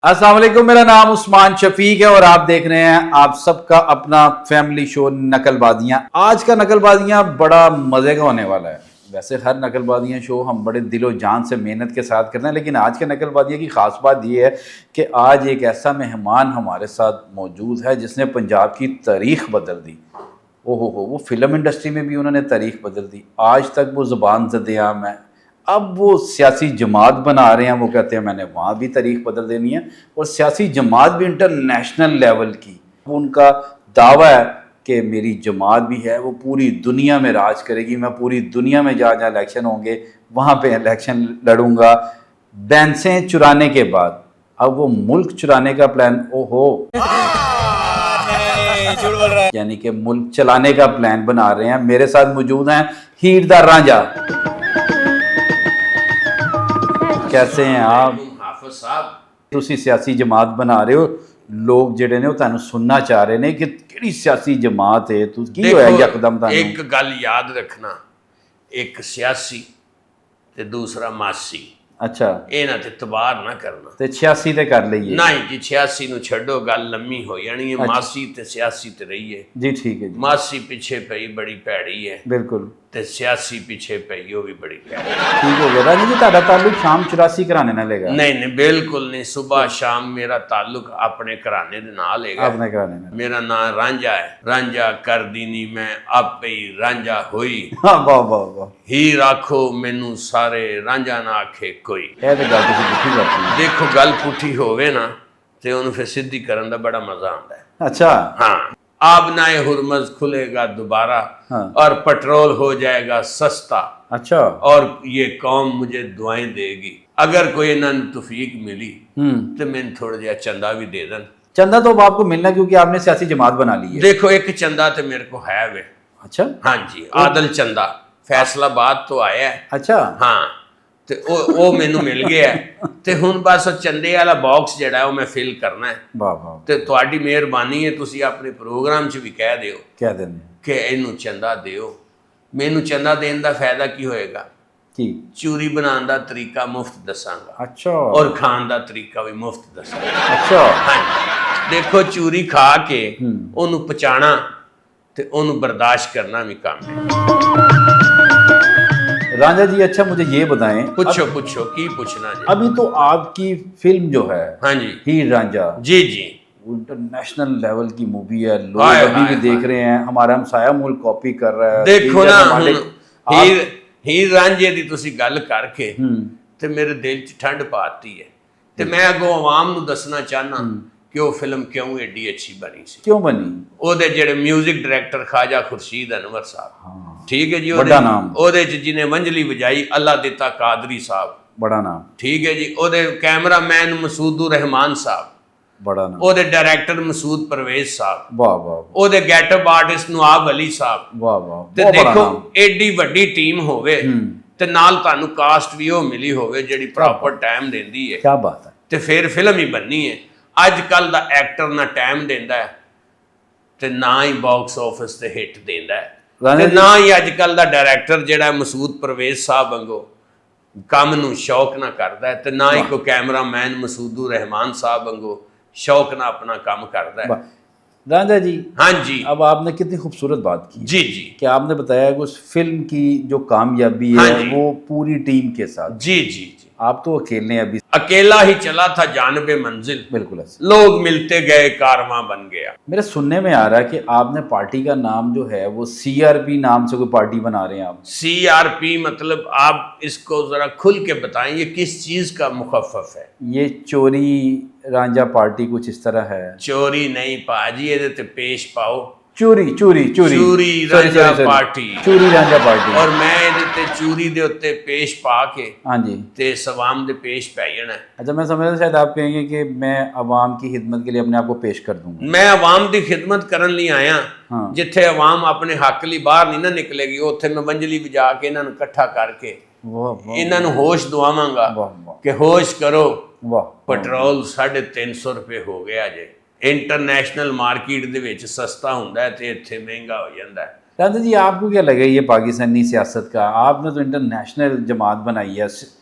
अस्सलाम वालेकुम, मेरा नाम उस्मान शफीक है और आप देख रहे हैं आप सबका अपना फैमिली शो नकलबाजियाँ। आज का नकलबाजियाँ बड़ा मज़े का होने वाला है। वैसे हर नकलबाजियाँ शो हम बड़े दिलो जान से मेहनत के साथ करते हैं, लेकिन आज के नकलबाजियाँ की ख़ास बात ये है कि आज एक ऐसा मेहमान हमारे साथ मौजूद है जिसने पंजाब की तारीख़ बदल दी। ओहो हो, वो फ़िल्म इंडस्ट्री में भी उन्होंने तारीख़ बदल दी। आज तक वो ज़ुबान ज़द-ए-आम है, अब वो सियासी जमात बना रहे हैं। वो कहते हैं मैंने वहाँ भी तारीख बदल देनी है और सियासी जमात भी इंटरनेशनल लेवल की। उनका दावा है कि मेरी जमात भी है, वो पूरी दुनिया में राज करेगी, मैं पूरी दुनिया में जहाँ जहाँ इलेक्शन होंगे वहाँ पे इलेक्शन लड़ूंगा। बैंसें चुराने के बाद अब वो मुल्क चुराने का प्लान, ओहो यानी कि मुल्क चलाने का प्लान बना रहे हैं। मेरे साथ मौजूद हैं हीरदार रांझा। कैसे हैं आप? हाफिज साहब ਤੁਸੀਂ ਸਿਆਸੀ ਜਮਾਤ ਬਣਾ ਰਹੇ ਹੋ, ਲੋਕ ਜਿਹੜੇ ਨੇ ਉਹ ਤੁਹਾਨੂੰ ਸੁਣਨਾ ਚਾਹ ਰਹੇ ਨੇ ਕਿ ਕਿਹੜੀ ਸਿਆਸੀ ਜਮਾਤ ਹੈ, ਤੁਸੀਂ ਕੀ ਹੋਇਆ ਯਕਦਮ ਤੁਹਾਨੂੰ? ਇੱਕ ਗੱਲ ਯਾਦ ਰੱਖਣਾ, ਇੱਕ ਸਿਆਸੀ ਤੇ ਦੂਸਰਾ ਮਾਸੀ। ਅੱਛਾ, ਇਹਨਾਂ ਤੇ ਤਬਾਰ ਨਾ ਕਰਨਾ ਤੇ 86 ਤੇ ਕਰ ਲਈਏ। ਨਹੀਂ ਜੀ, 86 ਨੂੰ ਛੱਡੋ, ਗੱਲ ਲੰਮੀ ਹੋ ਜਾਣੀ ਹੈ। ਮਾਸੀ ਤੇ ਸਿਆਸੀ ਤੇ ਰਹੀਏ ਜੀ, ਠੀਕ ਹੈ ਜੀ। ਮਾਸੀ ਪਿੱਛੇ ਪਈ ਬੜੀ ਭੈੜੀ ਹੈ, ਬਿਲਕੁਲ, ਤੇ ਸਿਆਸੀ ਪਿੱਛੇ ਪਈ ਉਹ ਵੀ ਬੜੀ ਭੈੜੀ। ਠੀਕ ਹੋ ਗਿਆ ਰਾਜੀ ਜੀ। ਤੁਹਾਡਾ ਤਾਲੁਕ ਸ਼ਾਮ 84 ਘਰਾਣੇ ਨਾਲ ਹੈਗਾ? ਨਹੀਂ ਨਹੀਂ, ਬਿਲਕੁਲ ਨਹੀਂ। ਸਵੇਰ ਸ਼ਾਮ ਮੇਰਾ ਤਾਲੁਕ ਆਪਣੇ ਘਰਾਣੇ ਦੇ ਨਾਲ ਹੈਗਾ। ਆਪਣੇ ਘਰਾਣੇ ਨਾਲ? ਮੇਰਾ ਨਾਮ ਰਾਂਝਾ ਹੈ। ਰਾਂਝਾ ਕਰਦੀ ਨਹੀਂ ਮੈਂ ਆਪੇ ਹੀ ਰਾਂਝਾ ਹੋਈ। ਹਾਂ, ਵਾਹ ਵਾਹ ਵਾਹ। ਹੀਰ ਆਖੋ ਮੈਨੂੰ ਸਾਰੇ, ਰਾਂਝਾ ਨਾ ਆਖੇ ਕੋਈ। ਇਹ ਤੇ ਗੱਲ ਤੁਸੀਂ ਪੁੱਠੀ ਕਰਤੀ। ਦੇਖੋ, ਗੱਲ ਪੁੱਠੀ ਹੋਵੇ ਨਾ ਤੇ ਉਹਨੂੰ ਫਿਰ ਸਿੱਧੀ ਕਰਨ ਦਾ ਬੜਾ ਮਜ਼ਾ ਆਉਂਦਾ ਹੈ। अच्छा हाँ, आबनाए हुरमज खुलेगा दोबारा, हाँ। और पेट्रोल हो जाएगा सस्ता, अच्छा, और ये कौम मुझे दुआएं देगी। अगर कोई इन्हें तौफीक मिली तो मैंने थोड़ा जिहा चंदा भी दे देन। चंदा तो अब आपको मिलना क्योंकि आपने सियासी जमात बना ली है। देखो, एक चंदा तो मेरे को है वे। अच्छा, हाँ जी, आदल चंदा फैसलाबाद तो आया है। अच्छा, हाँ, ਤੇ ਉਹ ਮੈਨੂੰ ਮਿਲ ਗਿਆ ਤੇ ਹੁਣ ਬਸ ਉਹ ਚੰਦੇ ਵਾਲਾ ਬਾਕਸ ਜਿਹੜਾ ਉਹ ਮੈਂ ਫਿਲ ਕਰਨਾ ਹੈ। ਵਾਹ ਵਾਹ, ਤੇ ਤੁਹਾਡੀ ਮਿਹਰਬਾਨੀ ਹੈ, ਤੁਸੀਂ ਆਪਣੇ ਪ੍ਰੋਗਰਾਮ 'ਚ ਵੀ ਕਹਿ ਦਿਓ ਕਹਿ ਦਿੰਦੇ ਕਿ ਇਹਨੂੰ ਚੰਦਾ ਦਿਓ। ਮੈਨੂੰ ਚੰਦਾ ਦੇਣ ਦਾ ਫਾਇਦਾ ਕੀ ਹੋਏਗਾ? ਕੀ? ਚੂਰੀ ਬਣਾਉਣ ਦਾ ਤਰੀਕਾ ਮੁਫਤ ਦੱਸਾਂਗਾ, ਅੱਛਾ, ਔਰ ਖਾਣ ਦਾ ਤਰੀਕਾ ਵੀ ਮੁਫਤ ਦੱਸਾਂਗਾ। ਅੱਛਾ, ਹਾਂਜੀ, ਦੇਖੋ, ਚੂਰੀ ਖਾ ਕੇ ਉਹਨੂੰ ਪਚਾਣਾ ਤੇ ਉਹਨੂੰ ਬਰਦਾਸ਼ਤ करना भी काम है। रांझा जी, अच्छा मुझे ये बताएं, पूछो पूछो, की पूछना जी? अभी तो आपकी फिल्म जो है हाँ जी, हीर रांझा, जी जी, वो इंटरनेशनल लेवल की मूवी है। लोग हाय, अभी भी हाय, देख रहे हैं, हमारा हमसाया मुल्क कॉपी कर रहा है। देखो ना, आप- ਹੀਰ ਰਾਂਝੇ ਦੀ ਤੁਸੀਂ ਗੱਲ ਕਰਕੇ ਤੇ ਮੇਰੇ ਦਿਲ 'ਚ ਠੰਡ ਪਾਤੀ ਹੈ। ਤੇ ਮੈਂ ਅੱਗੋਂ ਆਵਾਮ ਨੂੰ ਦੱਸਣਾ ਚਾਹਨਾ ਕਿ ਉਹ ਫਿਲਮ ਕਿਉਂ ਏਡੀ ਅੱਛੀ ਬਣੀ ਸੀ। क्यों बनी? ਉਹਦੇ ਜਿਹੜੇ ਮਿਊਜ਼ਿਕ ਡਾਇਰੈਕਟਰ ਖਾਜਾ ਖੁਰਸ਼ੀਦ ਅਨਵਰ ਸਾਹਿਬ, ਠੀਕ ਹੈ ਜੀ, ਵੱਡਾ ਨਾਮ। ਉਹਦੇ 'ਚ ਜਿਹਨੇ ਵੰਜਲੀ ਵਜਾਈ ਅੱਲਾ ਦਿੱਤਾ ਕਾਦਰੀ ਸਾਹਿਬ, बड़ा नाम, ਠੀਕ ਹੈ ਜੀ। ਉਹਦੇ ਕੈਮਰਾਮੈਨ ਮਸੂਦੁਰ ਰਹਿਮਾਨ ਸਾਹਿਬ, बड़ा नाम। ਉਹਦੇ ਡਾਇਰੈਕਟਰ ਮਸੂਦ ਪਰਵੇਜ਼ ਸਾਹਿਬ, वाह वाह ਉਹਦੇ ਗੈਟਅਪ ਆਰਟਿਸਟ ਨਵਾਬ ਅਲੀ ਸਾਹਿਬ। वाह वाह, ਤੇ बहुत बड़ा ਦੇਖੋ, नाम। ਏਡੀ ਵੱਡੀ ਟੀਮ ਹੋਵੇ ਤੇ ਨਾਲ ਤੁਹਾਨੂੰ ਕਾਸਟ ਵੀ ਉਹ ਮਿਲੀ ਹੋਵੇ ਜਿਹੜੀ ਪ੍ਰੋਪਰ ਟਾਈਮ ਦਿੰਦੀ ਹੈ, क्या बात है। ਤੇ ਫਿਰ ਫਿਲਮ ਹੀ ਬਣਨੀ ਹੈ। ਅੱਜ ਕੱਲ ਦਾ ਐਕਟਰ ਨਾ ਟਾਈਮ ਦਿੰਦਾ ਹੈ ਤੇ ਨਾ ਹੀ ਬਾਕਸ ਆਫਿਸ ਤੇ ਹਿੱਟ ਦਿੰਦਾ ਹੈ, ਤੇ ਨਾ ਹੀ ਅੱਜ ਕੱਲ ਦਾ ਡਾਇਰੈਕਟਰ ਜਿਹੜਾ ਮਸੂਦ ਪਰਵੇਜ਼ ਸਾਹਿਬ ਵਾਂਗੂ ਕੰਮ ਨੂੰ ਸ਼ੌਕ ਨਾ ਕਰਦਾ ਹੈ, ਤੇ ਨਾ ਹੀ ਕੋਈ ਕੈਮਰਾਮੈਨ ਮਸੂਦੁਰ ਰਹਿਮਾਨ ਸਾਹਿਬ ਵਾਂਗੂ शौक ना अपना काम करता है। रांझा जी, हाँ जी, अब आपने कितनी खूबसूरत बात की जी जी, कि आपने बताया कि उस फिल्म की जो कामयाबी हाँ है जी, वो पूरी टीम के साथ। जी जी जी, आप तो अकेले हैं अभी। अकेला ही चला था जानबे मंजिल, बिल्कुल ऐसे। लोग मिलते गए कारवां बन गया। मेरे सुनने में आ रहा है कि आपने पार्टी का नाम जो है वो CRP नाम से कोई पार्टी बना रहे हैं आप। CRP मतलब आप इसको जरा खुल के बताएं, ये किस चीज का मुखफ़फ़ है? ये चोरी रांझा पार्टी कुछ इस तरह है। चोरी नहीं पाजी, ये ते पेश पाओ। चोरी चोरी चोरी चूरी रांझा पार्टी, चोरी रांझा पार्टी। और मैं ये चूरी दे उत्ते पेश पा के हाँ जी, ते सवाम दे पेश पै जाना। अच्छा, मैं समझ रहा शायद आप कहेंगे कि मैं अवाम की खिदमत के लिए अपने आप को पेश कर दूंगा। मैं अवाम की खिदमत करन लई आया। हाँ। जिथे अवाम अपने हक ਲਈ बाहर नहीं ना निकलेगी, उत्थे मैं वंजली वजा के इन्हां नूं इकट्ठा करके वाह वाह इन्हां नूं होश दवावांगा वाह वाह कि होश करो, वाह पेट्रोल 350 रुपए हो गया जे। इंटरनेशनल मार्केट दे विच सस्ता हुंदा है ते इत्थे महंगा हो जांदा है। राजा जी, आपको क्या लगे ये पाकिस्तानी सियासत का? आपने तो इंटरनेशनल जमात बनाई है,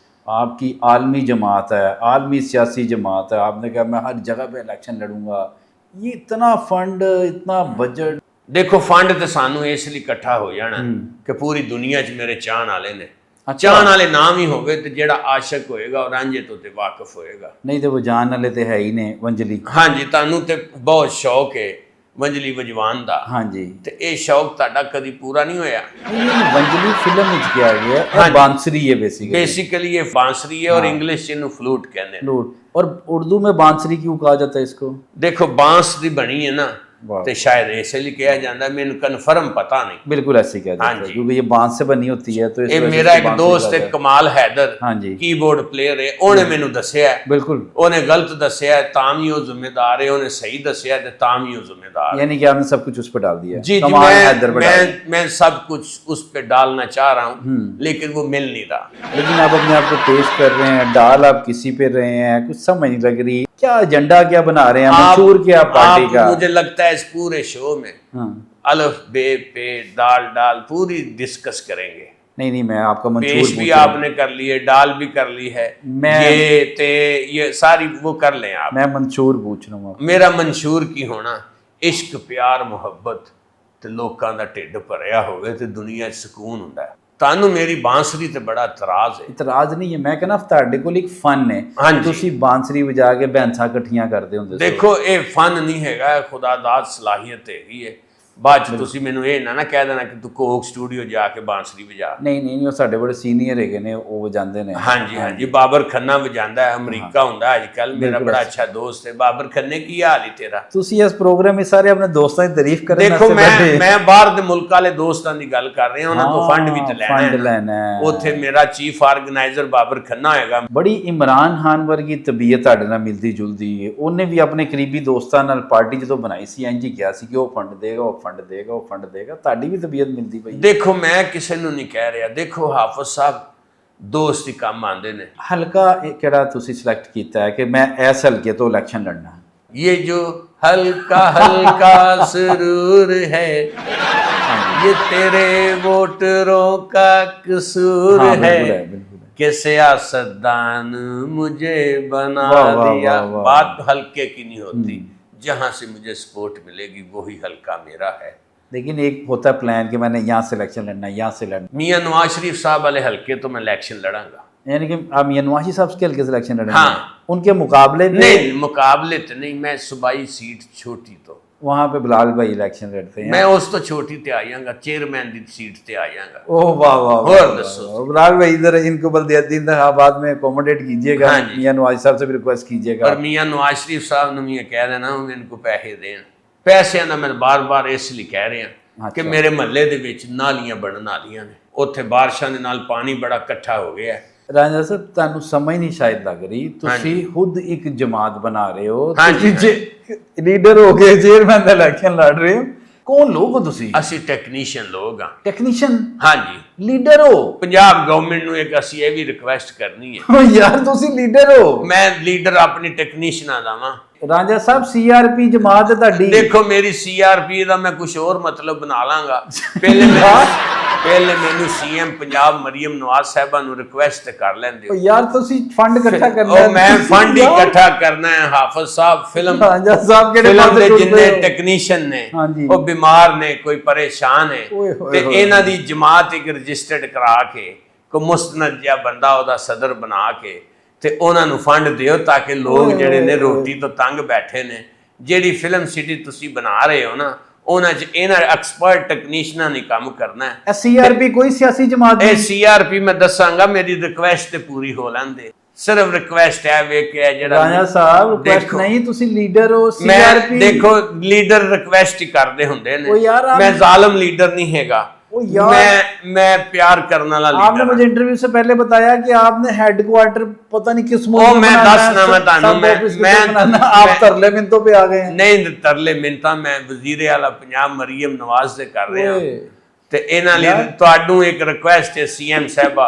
आपकी आलमी जमात है, आलमी सियासी जमात है, आपने कहा मैं हर जगह पे इलेक्शन लड़ूंगा, ये इतना फंड, इतना बजट। देखो फंड तो सानू इस लिए इकट्ठा हो जाना कि पूरी दुनिया च मेरे चाहन वाले ने, चाहन वाले नाम ही होवे तो जेड़ा आशिक होएगा और रांझे तो ते वाकिफ होएगा। नहीं तो वो जान वाले तो है ही ने वंजली। हाँ जी, तानू ते बहुत शौक है वंजली वजवान दा। हाँ जी, ते ये शौक ताड़ा कदी पूरा नहीं होया। वंजली फिल्म में किया गया है, बांसुरी है बेसिकली ये बांसुरी है और इंग्लिश च इनू फ्लूट कहते हैं। फ्लूट, और उर्दू में बांसुरी क्यों कहा जाता है इसको? देखो बांस दी बनी है ना, तो शायद इसलिए कहा जाता है, मैंने कन्फर्म पता नहीं। बिल्कुल ऐसे कहा जाता है क्योंकि ये बांस से बनी होती है। तो ये मेरा एक दोस्त है कमाल हैदर, हाँ जी, कीबोर्ड प्लेयर है, ਉਹਨੇ ਮੈਨੂੰ ਦੱਸਿਆ बिल्कुल, ਉਹਨੇ गलत ਦੱਸਿਆ ਤਾਂ ਵੀ ਉਹ ਜ਼ਿੰਮੇਦਾਰ ਹੈ, ਉਹਨੇ ਸਹੀ ਦੱਸਿਆ ਤੇ ਤਾਂ ਵੀ ਉਹ ਜ਼ਿੰਮੇदार है। यानी कि आपने सब कुछ उस पर डाल दिया। जी कमाल हैदर पर डाल दिया। मैं सब कुछ उस पे डालना चाह रहा हूँ लेकिन वो मिल नहीं रहा। लेकिन आप अपने आप को पेश कर रहे हैं, डाल आप किसी पे रहे हैं, कुछ समझ नहीं लग रही, क्या एजेंडा क्या बना रहे हैं, मंशूर क्या पार्टी का? मुझे लगता है इस पूरे शो में अलिफ बे पे दाल डाल पूरी डिस्कस करेंगे। नहीं नहीं, मैं आपका मंशूर पेश भी आपने कर ली है, डाल भी कर ली है, ये ते ये सारी वो कर लें आप। मैं मंशूर पूछ रहा हूँ। मेरा मंशूर की होना इश्क प्यार मुहब्बत ते लोकां दा ढिड भरिया होवे ते दुनिया 'ਚ ਸਕੂਨ ਹੁੰਦਾ है। ਤੁਹਾਨੂੰ ਮੇਰੀ ਬਾਂਸਰੀ ਤੇ ਬੜਾ ਇਤਰਾਜ਼ ਹੈ। ਇਤਰਾਜ਼ ਨਹੀਂ ਹੈ, ਮੈਂ ਕਹਿੰਦਾ ਤੁਹਾਡੇ ਕੋਲ ਇੱਕ ਫਨ ਹੈ, ਤੁਸੀਂ ਬਾਂਸਰੀ ਵਜਾ ਕੇ ਬੈਂਸਾਂ ਇਕੱਠੀਆਂ ਕਰਦੇ ਹੁੰਦੇ ਸੀ। ਦੇਖੋ ਇਹ ਫਨ ਨਹੀਂ ਹੈਗਾ, ਇਹ ਖੁਦਾਦਾਦ ਸਲਾਹੀਅਤ ਹੈਗੀ ਹੈ। ਬਾਅਦ ਚ ਤੁਸੀਂ ਮੈਨੂੰ ਇਹ ਨਾ ਕਹਿ ਦੇਣਾ ਕਿ ਤੂੰ ਕੋਕ ਸਟੂਡੀਓ ਜਾ ਕੇ ਬਾਂਸਰੀ ਵਜਾ। ਨਹੀਂ ਨਹੀਂ, ਉਹ ਸਾਡੇ ਬੜੇ ਸੀਨੀਅਰ ਹੈਗੇ ਨੇ, ਉਹ ਵਜਾਉਂਦੇ ਨੇ। ਹਾਂਜੀ ਹਾਂਜੀ, ਬਾਬਰ ਖੰਨਾ ਵਜਾਉਂਦਾ ਹੈ, ਅਮਰੀਕਾ ਹੁੰਦਾ ਅੱਜ ਕੱਲ। ਮੇਰਾ ਬੜਾ ਅੱਛਾ ਦੋਸਤ ਹੈ ਬਾਬਰ ਖੰਨੇ। ਕੀ ਹਾਲ ਹੈ ਤੇਰਾ? ਤੁਸੀਂ ਇਸ ਪ੍ਰੋਗਰਾਮ ਵਿੱਚ ਸਾਰੇ ਆਪਣੇ ਦੋਸਤਾਂ ਦੀ ਤਾਰੀਫ ਕਰਨ ਦੇਖੋ ਮੈਂ ਬਾਹਰ ਦੇ ਮੁਲਕ ਵਾਲੇ ਦੋਸਤਾਂ ਦੀ ਗੱਲ ਕਰ ਰਿਹਾ, ਉਹਨਾਂ ਤੋਂ ਫੰਡ ਵੀ ਤੇ ਲੈਣਾ ਹੈ। ਉੱਥੇ ਮੇਰਾ ਚੀਫ ਆਰਗੇਨਾਈਜ਼ਰ ਬਾਬਰ ਖੰਨਾ ਹੋਏਗਾ। ਬੜੀ ਇਮਰਾਨ ਖਾਨ ਵਰਗੀ ਤਬੀਅਤ ਤੁਹਾਡੇ ਨਾਲ ਮਿਲਦੀ ਜੁਲਦੀ ਹੈ। ਉਹਨੇ ਵੀ ਆਪਣੇ ਕਰੀਬੀ ਦੋਸਤਾਂ ਨਾਲ ਪਾਰਟੀ ਜਦੋਂ ਬਣਾਈ ਸੀ ਇੰਜ ਹੀ ਕਿਹਾ ਸੀ ਕਿ ਉਹ ਫੰਡ ਦੇਗਾ, ਉਹ ਫੰਡ ਦੇਗਾ, ਉਹ ਫੰਡ ਦੇਗਾ। ਤੁਹਾਡੀ ਵੀ ਤਬੀਅਤ ਮਿਲਦੀ ਪਈ। ਦੇਖੋ ਮੈਂ ਕਿਸੇ ਨੂੰ ਨਹੀਂ ਕਹਿ ਰਿਹਾ, ਦੇਖੋ ਹਾਫਿਜ਼ ਸਾਹਿਬ ਦੋਸਤ ਹੀ ਕੰਮ ਆਉਂਦੇ ਨੇ। ਹਲਕਾ ਕਿਹੜਾ ਤੁਸੀਂ ਸਿਲੈਕਟ ਕੀਤਾ ਹੈ ਕਿ ਮੈਂ ਇਸ ਹਲਕੇ ਤੋਂ ਇਲੈਕਸ਼ਨ ਲੜਨਾ? ये जो हल्का हल्का सुरूर है ये तेरे वोटरों का कसूर है कि सियासतदान मुझे बना दिया। बात हल्के की नहीं होती, जहां से मुझे सपोर्ट मिलेगी वही हल्का मेरा है। लेकिन एक होता है प्लान कि मैंने यहाँ से इलेक्शन लड़ना, यहाँ से लड़ना। मियां नवाज शरीफ साहब वाले हल्के तो मैं इलेक्शन लड़ांगा। यानी कि आप मियां नवाज साहब के हल्के से इलेक्शन लड़ेंगे? हाँ, उनके मुकाबले में? नहीं मुकाबले तो नहीं, मैं सूबाई सीट छोटी तो वहाँ पे बिलाल भाई इलेक्शन लड़ते हैं। मैं उस तो छोटी ते आ जाऊंगा, चेयरमैन दी सीट ते आ जाऊंगा। ओह वाह वाह, और दसो बिलाल भाई इधर इनको बल्दियाती इंतखाबात में अकोमोडेट कीजिएगा, मियां नवाज साहब से भी रिक्वेस्ट कीजिएगा। और मियां नवाज शरीफ साहब ने मुझे कह देना वो इनको पैसे देन। पैसे ना मैं बार बार इसलिए कह रहा कि मेरे महल्ले दे विच नालियां बनन वालियां ने, उत्थे बारिशां दे नाल पानी बड़ा इकट्ठा हो गया है। राजा साहब ਤੁਹਾਨੂੰ ਸਮਝ ਨਹੀਂ ਸ਼ਾਇਦ ਲੱਗ ਰਹੀ, ਤੁਸੀਂ ਖੁਦ ਇੱਕ ਜਮਾਤ ਬਣਾ ਰਹੇ ਹੋ, ਤੁਸੀਂ ਲੀਡਰ ਹੋ ਕੇ ਚੇਅਰਮੈਨ ਦਾ ਇਲੈਕਸ਼ਨ ਲੜ ਰਹੇ ਹੋ। ਕੌਣ ਲੋਕ ਹੋ ਤੁਸੀਂ? ਅਸੀਂ ਟੈਕਨੀਸ਼ੀਅਨ ਲੋਕ ਹਾਂ। ਟੈਕਨੀਸ਼ੀਅਨ? ਹਾਂਜੀ। ਲੀਡਰ ਹੋ? ਪੰਜਾਬ ਗਵਰਨਮੈਂਟ ਨੂੰ ਇੱਕ ਅਸੀਂ ਇਹ ਵੀ ਰਿਕੁਐਸਟ ਕਰਨੀ ਹੈ। ਯਾਰ ਤੁਸੀਂ ਲੀਡਰ ਹੋ? ਮੈਂ ਲੀਡਰ ਆਪਣੀ ਟੈਕਨੀਸ਼ੀਅਨਾਂ ਦਾ ਵਾਂ। ਰਾਜਾ ਸਾਹਿਬ ਸੀਆਰਪੀ ਜਮਾਤ ਹੈ ਤੁਹਾਡੀ। ਦੇਖੋ ਮੇਰੀ ਸੀਆਰਪੀ ਦਾ ਮੈਂ ਕੁਝ ਹੋਰ ਮਤਲਬ ਬਣਾ ਲਾਂਗਾ। ਪਹਿਲੇ ਮੈਨੂੰ ਸੀਐਮ ਪੰਜਾਬ ਮਰੀਮ ਨਵਾਜ਼ ਸਾਹਿਬਾ ਨੂੰ ਰਿਕੁਐਸਟ ਕਰ ਲੈਂਦੇ ਹੋ। ਯਾਰ ਤੁਸੀਂ ਫੰਡ ਇਕੱਠਾ ਕਰਨਾ ਹੈ। ਮੈਂ ਫੰਡ ਹੀ ਇਕੱਠਾ ਕਰਨਾ ਹੈ। ਹਾਫਿਜ਼ ਸਾਹਿਬ ਫਿਲਮ ਰਾਜਾ ਸਾਹਿਬ ਕਿਹੜੇ ਫਿਲਮ ਦੇ ਜਿੰਨੇ ਟੈਕਨੀਸ਼ੀਅਨ ਨੇ ਉਹ ਬਿਮਾਰ ਨੇ, ਕੋਈ ਪਰੇਸ਼ਾਨ ਹੈ, ਤੇ ਇਹਨਾਂ ਦੀ ਜਮਾਤ ਇੱਕ ਰਜਿਸਟਰਡ ਕਰਾ ਕੇ ਕੋ ਮੁਸਤਨਦ ਜਿਹਾ ਬੰਦਾ ਉਹਦਾ ਸਦਰ ਬਣਾ ਕੇ ਤੇ ਉਹਨਾਂ ਨੂੰ ਫੰਡ ਦਿਓ ਤਾਂ ਕਿ ਲੋਕ ਜਿਹੜੇ ਨੇ ਰੋਟੀ ਤੋਂ ਤੰਗ ਬੈਠੇ ਨੇ। ਜਿਹੜੀ ਫਿਲਮ ਸਿਟੀ ਤੁਸੀਂ ਬਣਾ ਰਹੇ ਹੋ ਨਾ ਉਹਨਾਂ 'ਚ ਇਹਨਾਂ ਐਕਸਪਰਟ ਟੈਕਨੀਸ਼ੀਅਨਾਂ ਨੇ ਕੰਮ ਕਰਨਾ ਹੈ। ਸੀਆਰਪੀ ਕੋਈ ਸਿਆਸੀ ਜਮਾਤ ਨਹੀਂ? ਇਹ ਸੀਆਰਪੀ ਮੈਂ ਦੱਸਾਂਗਾ, ਮੇਰੀ ਰਿਕੁਐਸਟ ਤੇ ਪੂਰੀ ਹੋ ਲੈਂਦੇ। ਸਿਰਫ ਰਿਕੁਐਸਟ ਹੈ ਵੇਖਿਆ ਜਿਹੜਾ ਰਾਜਾ ਸਾਹਿਬ ਰਿਕੁਐਸਟ ਨਹੀਂ, ਤੁਸੀਂ ਲੀਡਰ ਹੋ। ਸੀਆਰਪੀ ਦੇਖੋ ਲੀਡਰ ਰਿਕੁਐਸਟ ਹੀ ਕਰਦੇ ਹੁੰਦੇ ਨੇ, मैं जालिम लीडर नहीं हैगा। मैं प्यार करने वाला लीडर। आपने मुझे इंटरव्यू से पहले बताया कि आपने हेडक्वार्टर पता नहीं किस मुल्क में बनाना है। आप तरले मिन्नतों पे आ गए हैं। नहीं तरले मिन्नतां मैं वजीर आला पंजाब मरीम नवाज से कर रहा हूं ते इन्हां लई तुहानू एक रिक्वेस्ट है सीएम साहबा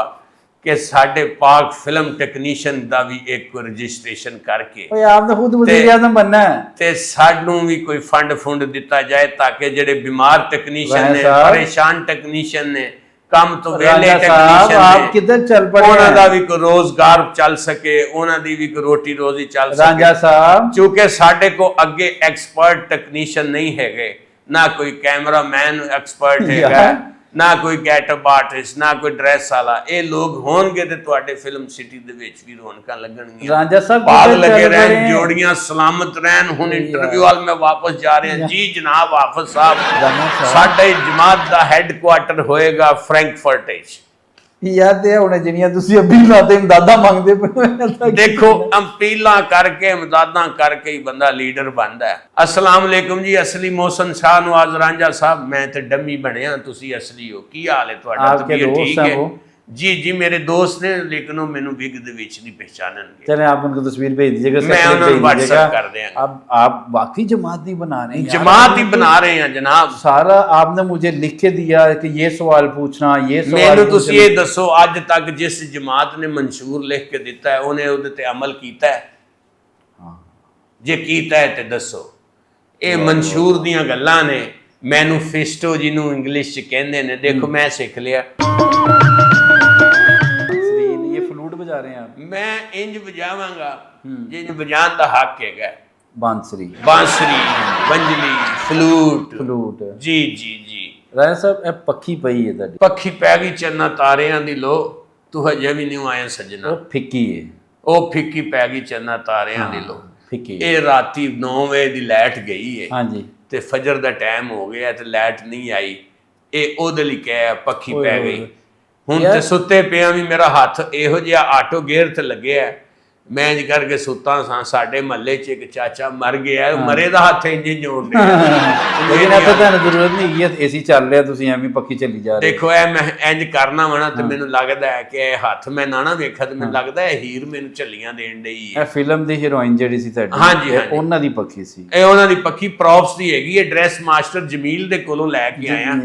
कि साडे पाक फिल्म टेक्नीशियन दा भी एक रजिस्ट्रेशन करके आपने खुद वज़ीर आज़म बनना है ते सानू भी कोई फंड दिता जाए ताकि जेडे बीमार टेक्नीशियन ने, परेशान टेक्नीशियन ने, ਕੰਮ ਤੋਂ ਵਿਹਲੇ राजा साहब आप किधर चल पड़े ਉਹਨਾਂ हैं? ਦਾ ਵੀ ਕੋਈ ਰੋਜ਼ਗਾਰ ਚੱਲ ਸਕੇ, ਉਹਨਾਂ ਦੀ ਵੀ ਕੋਈ ਰੋਟੀ ਰੋਜ਼ੀ ਚੱਲ ਸਕੇ। राजा साहब ਕਿਉਂਕਿ ਸਾਡੇ ਕੋ ਅੱਗੇ ਐਕਸਪਰਟ ਟੈਕਨੀਸ਼ੀਅਨ ਨਹੀਂ ਹੈਗੇ, ਨਾ ਕੋਈ ਕੈਮਰਾਮੈਨ ਐਕਸਪਰਟ ਹੈਗਾ, ਨਾ ਕੋਈ ਗੈਟਅਪ ਆਰਟਿਸਟ, ਨਾ ਕੋਈ ਡਰੈਸ ਵਾਲਾ। ਇਹ ਲੋਕ ਹੋਣਗੇ ਤੇ ਤੁਹਾਡੇ ਫਿਲਮ ਸਿਟੀ ਦੇ ਵਿੱਚ ਵੀ ਰੌਣਕਾਂ ਲੱਗਣਗੀਆਂ, राजा साहब ਬਾਗ किधर ਲੱਗੇ चल पड़े ਰਹਿਣ, हैं? ਜੋੜੀਆਂ ਸਲਾਮਤ ਰਹਿਣ। ਹੁਣ ਇੰਟਰਵਿਊ ਵਾਲ ਮੈਂ ਵਾਪਸ ਜਾ ਰਿਹਾ। ਜੀ ਜਨਾਬ ਹਾਫਿਜ਼ ਸਾਹਿਬ, ਰਾਣਾ ਸਾਹਿਬ। ਸਾਡੇ ਜਮਾਤ ਦਾ ਹੈੱਡਕੁਆਟਰ ਹੋਏਗਾ ਫਰੈਂਕਫਰਟ ਵਿੱਚ। यार ते हुणे जिनियां तुसी अपीलां ते इमदादां मंगदे पे ਦੇਖੋ ਅਪੀਲਾਂ ਕਰਕੇ ਇਮਦਾਦਾਂ ਕਰਕੇ ਹੀ ਬੰਦਾ ਲੀਡਰ ਬਣਦਾ ਹੈ। ਅਸਲਾਮ ਅਲੈਕੁਮ ਜੀ, ਅਸਲੀ ਮੋਹਸਨ ਸ਼ਾਹ ਨਵਾਜ਼ ਰਾਂਝਾ ਸਾਹਿਬ, ਮੈਂ ਤੇ ਡੰਮੀ ਬਣਿਆ, ਤੁਸੀਂ ਅਸਲੀ ਹੋ। ਕੀ ਹਾਲ ਹੈ ਤੁਹਾਡਾ? आपके ਤਬੀਅਤ दोस्त ਠੀਕ हैं ਹੈ? वो? जी जी मेरे दोस्त ने, लेकिन वो मैनू विग दे विच नहीं पहचानणगे। चले आप उनको तस्वीर भेज दीजिएगा, मैं सेपरेट उन्हें भेज WhatsApp दीजिएगा। कर देंगे। अब आप वाकई जमात नहीं बना रहे हैं यार। जमात ही बना रहे हैं जनाब। सारा आपने मुझे लिख के दिया कि ये सवाल पूछना, ये सवाल मैनू तुसी पूछना। ये दसो अज तक जिस जमात ने मंशूर लिख के दिता है उन्हें उहदे ते अमल कीता है? हाँ। जे कीता है ते दसो। ये मंशूर दियां गल्लां ने, मैनूफेस्टो जिन्हों इंग्लिश च कहंदे ने। देखो मैं सीख लिया, ये फ्लूट बजा रहे हैं आप? मैं इंज बजावांगा जिंज बजान दा हक हैगा। बांसुरी, बांसुरी, बंजली, फ्लूट। फ्लूट। जी जी जी। राजा साहब ਇਹ ਪੱਖੀ ਪਈ ਹੈ ਤੁਹਾਡੀ, ਪੱਖੀ ਪੈ ਗਈ ਚੰਨਾ ਤਾਰਿਆਂ ਦੀ ਲੋ, ਤੂੰ ਹਜੇ ਵੀ ਨਹੀਂ ਆਇਆ ਸੱਜਣਾ। ਉਹ ਫਿੱਕੀ ਹੈ, ਉਹ ਫਿੱਕੀ ਪੈ ਗਈ ਚੰਨਾ ਤਾਰਿਆਂ ਦੀ ਲੋ। ਫਿੱਕੀ ਹੈ। ਇਹ ਰਾਤੀ 9 ਵਜੇ ਦੀ ਲਾਈਟ ਗਈ ਹੈ ਹਾਂਜੀ। ਤੇ ਫਜਰ ਦਾ ਟਾਈਮ ਹੋ ਗਿਆ ਤੇ ਲਾਈਟ ਨਹੀਂ ਆਈ। ਇਹ ਉਹਦੇ ਲਈ ਕਹਿਆ ਪੱਖੀ ਓਏ ਪੈ ਹੋਏ। ਗਈ। ਹੁਣ ਤੇ ਸੁੱਤੇ ਪਿਆ ਵੀ ਮੇਰਾ ਹੱਥ ਇਹੋ ਜਿਹਾ ਆਟੋ ਗੇਅਰ ਤੇ ਲੱਗਿਆ, ਮੈਂ ਇੰਜ ਕਰਕੇ ਸੁੱਤਾ ਸਾਂ। ਸਾਡੇ ਮਹੱਲੇ 'ਚ ਇੱਕ ਚਾਚਾ ਮਰ ਗਿਆ, ਮਰੇ ਦਾ ਹੱਥ ਇੰਜ ਜੋੜ ਰਿਹਾ। ਲੇਕਿਨ ਇੱਥੇ ਤੁਹਾਨੂੰ ਜ਼ਰੂਰਤ ਨਹੀਂ ਹੈਗੀ, ਏਸੀ ਚੱਲ ਰਿਹਾ, ਤੁਸੀਂ ਐਵੇਂ ਪੱਖੀ ਚੱਲੀ ਜਾ ਰਹੇ। ਦੇਖੋ ਇਹ ਮੈਂ ਇੰਜ ਕਰਨਾ ਵਣਾ ਤੇ ਮੈਨੂੰ ਲੱਗਦਾ ਹੈ ਕਿ ਇਹ ਹੱਥ ਮੈਂ ਨਾ ਵੇਖਾ ਤੇ ਮੈਨੂੰ ਲੱਗਦਾ ਇਹ ਹੀਰ ਮੈਨੂੰ ਝੱਲੀਆਂ ਦੇਣ ਡਈ ਹੈ। ਇਹ ਫਿਲਮ ਦੀ ਹੀਰੋਇਨ ਜਿਹੜੀ ਸੀ ਤੁਹਾਡੀ, ਹਾਂਜੀ, ਇਹ ਹਾਂਜੀ। ਉਹਨਾਂ ਦੀ ਪੱਖੀ ਸੀ। ਇਹ ਉਹਨਾਂ ਦੀ ਪੱਖੀ ਪ੍ਰੌਪਸ ਦੀ ਹੈਗੀ ਹੈ, ਡਰੈਸ ਮਾਸਟਰ ਜਮੀਲ ਦੇ ਕੋਲੋਂ ਲੈ ਕੇ ਆਇਆ।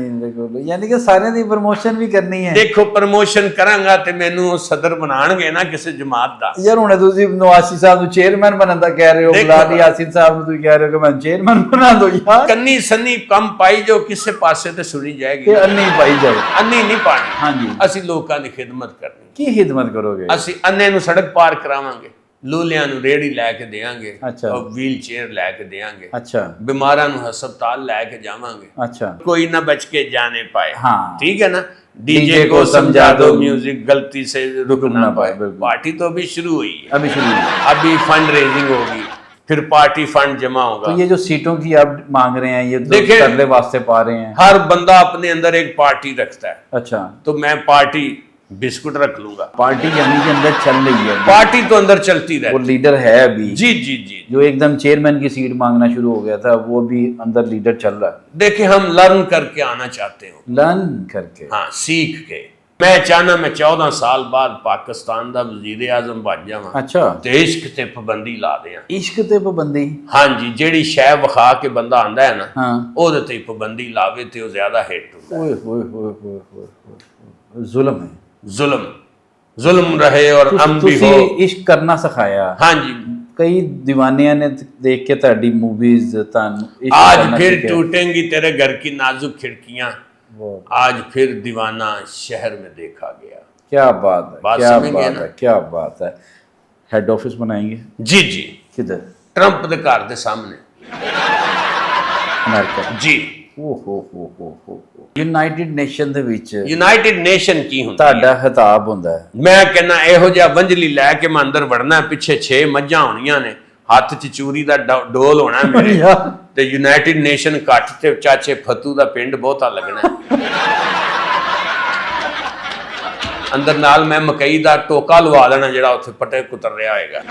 ਯਾਨੀ ਕਿ ਸਾਰਿਆਂ ਦੀ ਪ੍ਰਮੋਸ਼ਨ ਵੀ ਕਰਨੀ ਹੈ। ਦੇਖੋ ਪ੍ਰਮੋਸ਼ਨ ਕਰਾਂਗਾ ਤੇ ਮੈਨੂੰ ਉਹ ਸਦਰ ਬਣਾਣਗੇ ਨਾ ਕਿਸੇ ਜਮਾਤ ਦਾ। ਯਾਰ ਹੁਣ ਤੁਸੀਂ ਨਵਾਜ਼ੀ ਸਾਹਿਬ ਨੂੰ ਚੇਅਰਮੈਨ ਬਣਨ ਦਾ ਕਹਿ ਰਹੇ ਹੋ, ਬਲਾਲੀ ਯਾਸੀਨ ਸਾਹਿਬ ਨੂੰ ਤੁਸੀਂ ਕਹਿ ਰਹੇ ਹੋ ਕਿ ਮੈਂ ਚੇਅਰਮੈਨ ਬਣਾ ਦੋ। ਯਾਰ ਕੰਨੀ ਸੰਨੀ ਕੰਮ ਪਾਈ ਜੋ ਕਿਸੇ ਪਾਸੇ ਤੇ ਸੁਣੀ ਜਾਏਗੀ, ਤੇ ਅੰਨੀ ਪਾਈ ਜਾਓ। ਅੰਨੀ ਨਹੀਂ ਪਾਣੀ। ਹਾਂਜੀ। ਅਸੀਂ ਲੋਕਾਂ ਦੀ ਖਿਦਮਤ ਕਰਨੀ। ਕੀ ਖਿਦਮਤ ਕਰੋਗੇ? ਅਸੀਂ ਅੰਨੇ ਨੂੰ ਸੜਕ ਪਾਰ ਕਰਾਵਾਂਗੇ, ਲੂਲਿਆਂ ਨੂੰ ਰੇੜੀ ਲੈ ਕੇ ਦੇਵਾਂਗੇ, ਅੱਛਾ। ਔਰ ਵੀਲ ਚੇਅਰ ਲੈ ਕੇ ਦੇਵਾਂਗੇ, ਅੱਛਾ ਬਿਮਾਰਾਂ ਨੂੰ ਹਸਪਤਾਲ ਲੈ ਕੇ ਜਾਵਾਂਗੇ, ਅੱਛਾ। कोई ना बच के जाने पाए। हाँ। ठीक है ना। डीजे को समझा दो म्यूजिक गलती से रुक ना पाए। बिल्कुल। पार्टी तो अभी शुरू हुई है, अभी शुरू हुई। अभी फंड रेजिंग होगी, फिर पार्टी फंड जमा होगा। तो ये जो सीटों की आप मांग रहे हैं, ये तो देखिए, तरले वास्ते पा रहे हैं। हर बंदा अपने अंदर एक पार्टी रखता है, अच्छा, तो मैं पार्टी बिस्कुट रख लूंगा। पार्टी यानी के अंदर चल रही है अभी। पार्टी तो अंदर चलती वो रहती लीडर है अभी। जी जी जी। जो एकदम चेयरमैन की सीट मांगना शुरू हो गया था, वो भी अंदर लीडर चल रहा है, देखिए हम लर्न करके आना चाहते हो। लर्न करके। हाँ, सीख के। मैं चाहना मैं 14 साल बाद पाकिस्तान का वजीर आजम बन जावां। अच्छा। ते इश्क ते पाबंदी ला दें। इश्क ते पाबंदी। हाँ जी, जेड़ी शै विखा के बंदा आंदा है ना, हाँ। ओहदे ते पाबंदी लावे ते ओ ज्यादा हिट हुंदा है। ओए होए होए होए होए, जुल्म है। जुल्म जुल्म रहे और हम भी हो। ਤੁਸੀਂ ਇਸ਼ਕ ਕਰਨਾ ਸਿਖਾਇਆ। हाँ जी। ਕਈ दीवानियां ने देख के ਤੁਹਾਡੀ मूवीज ਤੁਹਾਨੂੰ इश्क आज करना फिर सिखाया। टूटेंगी तेरे घर की नाजुक खिड़कियां, वो आज फिर दीवाना शहर में देखा गया। क्या बात है, बात क्या समझ गए बात ना? है, क्या बात है। हेड ऑफिस बनाएंगे जी जी, किधर? ट्रंप दे घर दे सामने। अमेरिका। जी। ਓਹ ਯੂਨਾਈਟਿਡ ਨੇਸ਼ਨ ਦੇ ਵਿੱਚ यूनाइटेड नेशन की हुंदी है। ਤੁਹਾਡਾ ਖਿਤਾਬ ਹੁੰਦਾ ਹੈ। ਮੈਂ ਕਹਿੰਦਾ ਇਹੋ ਜਿਹਾ ਵੰਜਲੀ ਲੈ ਕੇ ਮੈਂ ਅੰਦਰ ਵੜਨਾ, ਪਿੱਛੇ 6 ਮੱਝਾਂ ਹੋਣੀਆਂ ਨੇ, ਹੱਥ 'ਚ ਚੂਰੀ ਦਾ ਡੋਲ ਹੋਣਾ ਮੇਰੇ, ਤੇ ਯੂਨਾਈਟਿਡ ਨੇਸ਼ਨ ਘੱਟ ਤੇ ਚਾਚੇ ਫਤੂ ਦਾ ਪਿੰਡ ਬਹੁਤਾ ਲੱਗਣਾ। ਅੰਦਰ ਨਾਲ ਮੈਂ ਮਕਈ ਦਾ ਟੋਕਾ ਲਵਾ ਦੇਣਾ ਜਿਹੜਾ ਉੱਥੇ ਪਟੇ ਕੁਤਰ ਰਿਹਾ ਹੋਏਗਾ।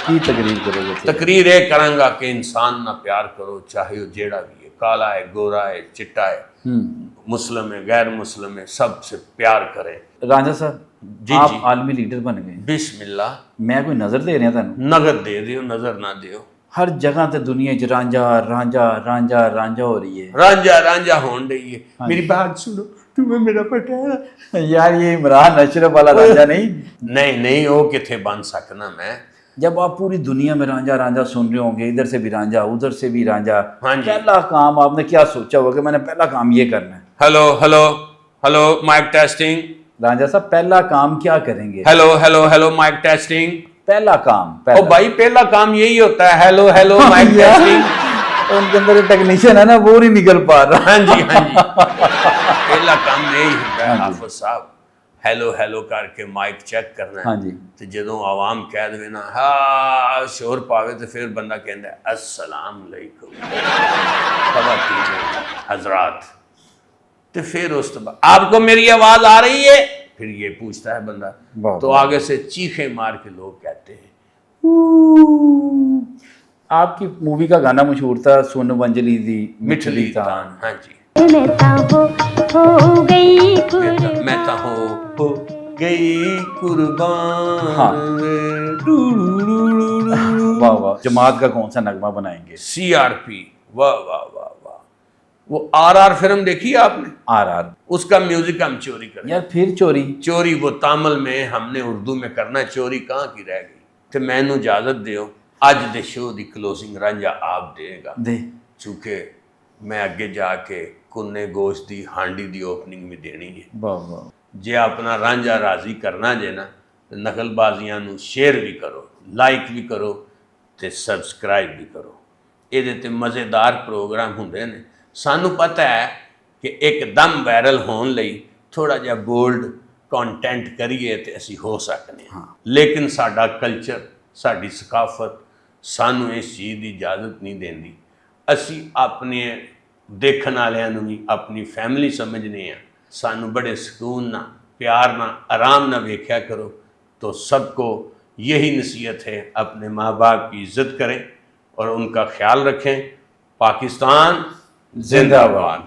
ਕੀ ਤਕਰੀਰ ਕਰੋਗੇ? तकरीर ये करांगा कि इंसान ना प्यार करो, चाहे वो जेड़ा भी है, काला है, गोरा है, चिट्टा है, मुस्लिम है, गैर मुस्लिम है, सबसे प्यार करें। ਰਾਂਝਾ ਸਾਹਿਬ जी, आप जी। आलमी लीडर बन गए। बिस्मिल्लाह। मैं कोई नजर दे रहा ਤੁਹਾਨੂੰ? नगद दे दियो, नजर ना दियो। हर जगह ते दुनिया च रांझा रांझा रांझा रांझा हो रही है। रांझा रांझा होन रही है। मेरी बात सुनो, तुम्हें मेरा पटेला। यार ये इमरान अशरफ वाला रांझा नहीं। नहीं वो किथे बन सकना मैं। जब आप पूरी दुनिया में रांझा रांझा सुन रहे होंगे, इधर से भी रांझा उधर से भी रांझा, हाँ जी। पहला काम आपने क्या सोचा होगा कि मैंने पहला काम ये करना है? Hello hello hello mic testing. Ranjha साहब पहला काम क्या करेंगे? Hello hello hello mic testing. पहला काम ओ भाई पहला काम यही होता है, हेलो हेलो माइक टेस्टिंग। उनके अंदर टेक्नीशियन है ना, वो नहीं निकल पा रहा। हाँ जी हाँ जी, पहला काम यही होता है हाफिज साहब, हेलो हेलो करके माइक चेक करना है। हाँ जी। तो ਜਦੋਂ आवाम कह दे ना हाँ शोर पावे तो फिर बंदा कहता है अस्सलाम वालेकुम ख़वातीन हजरात। तो फिर उस बाद आपको मेरी आवाज आ रही है, फिर ये पूछता है बंदा, तो आगे से चीखे मार के लोग कहते हैं। आपकी मूवी का गाना मशहूर था, सोनू मंजली दी मिठली तान। हाँ जी, हो गई मैं तो हो गई कुर्बान। हाँ। वाह वाह, जमात का कौन सा नगमा बनाएंगे? CRP, वाह वाह वाह वाह। वो RR फिल्म देखी है आपने? RR। उसका म्यूजिक हम चोरी करें यार फिर चोरी? चोरी वो तामिल में, हमने उर्दू में करना, चोरी कहाँ की रह गई। तो मैनू इजाजत दियो, अज दे शो दी क्लोजिंग रांझा आप देगा, दे। चूंकि मैं अगे जाके कुन्ने गोश्त दी हांडी दी ओपनिंग में देनी है। वाह वाह। जे अपना रांझा राजी करना जे ना, तो नकलबाजियां नू शेयर भी करो, लाइक भी करो ते सबसक्राइब भी करो। ਇਹਦੇ ਤੇ ਮਜ਼ੇਦਾਰ ਪ੍ਰੋਗਰਾਮ ਹੁੰਦੇ ਨੇ। ਸਾਨੂੰ ਪਤਾ ਹੈ ਕਿ ਇੱਕਦਮ ਵਾਇਰਲ ਹੋਣ ਲਈ ਥੋੜਾ ਜਿਹਾ ਬੋਲਡ ਕੰਟੈਂਟ ਕਰੀਏ ਤੇ ਅਸੀਂ ਹੋ ਸਕਦੇ ਹਾਂ, ਲੇਕਿਨ ਸਾਡਾ ਕਲਚਰ, ਸਾਡੀ ਸਕਾਫਤ ਸਾਨੂੰ ਇਸ ਚੀਜ਼ ਦੀ ਇਜਾਜ਼ਤ ਨਹੀਂ ਦਿੰਦੀ। ਅਸੀਂ ਆਪਣੇ ਦੇਖਣ ਵਾਲਿਆਂ ਨੂੰ ਵੀ ਆਪਣੀ ਫੈਮਿਲੀ ਸਮਝਦੇ ਹਾਂ। ਸਾਨੂੰ बड़े सुकून ना, प्यार ना, आराम ना देखा करो। तो सबको यही नसीहत है, अपने माँ बाप की इज्जत करें और उनका ख्याल रखें। पाकिस्तान जिंदाबाद।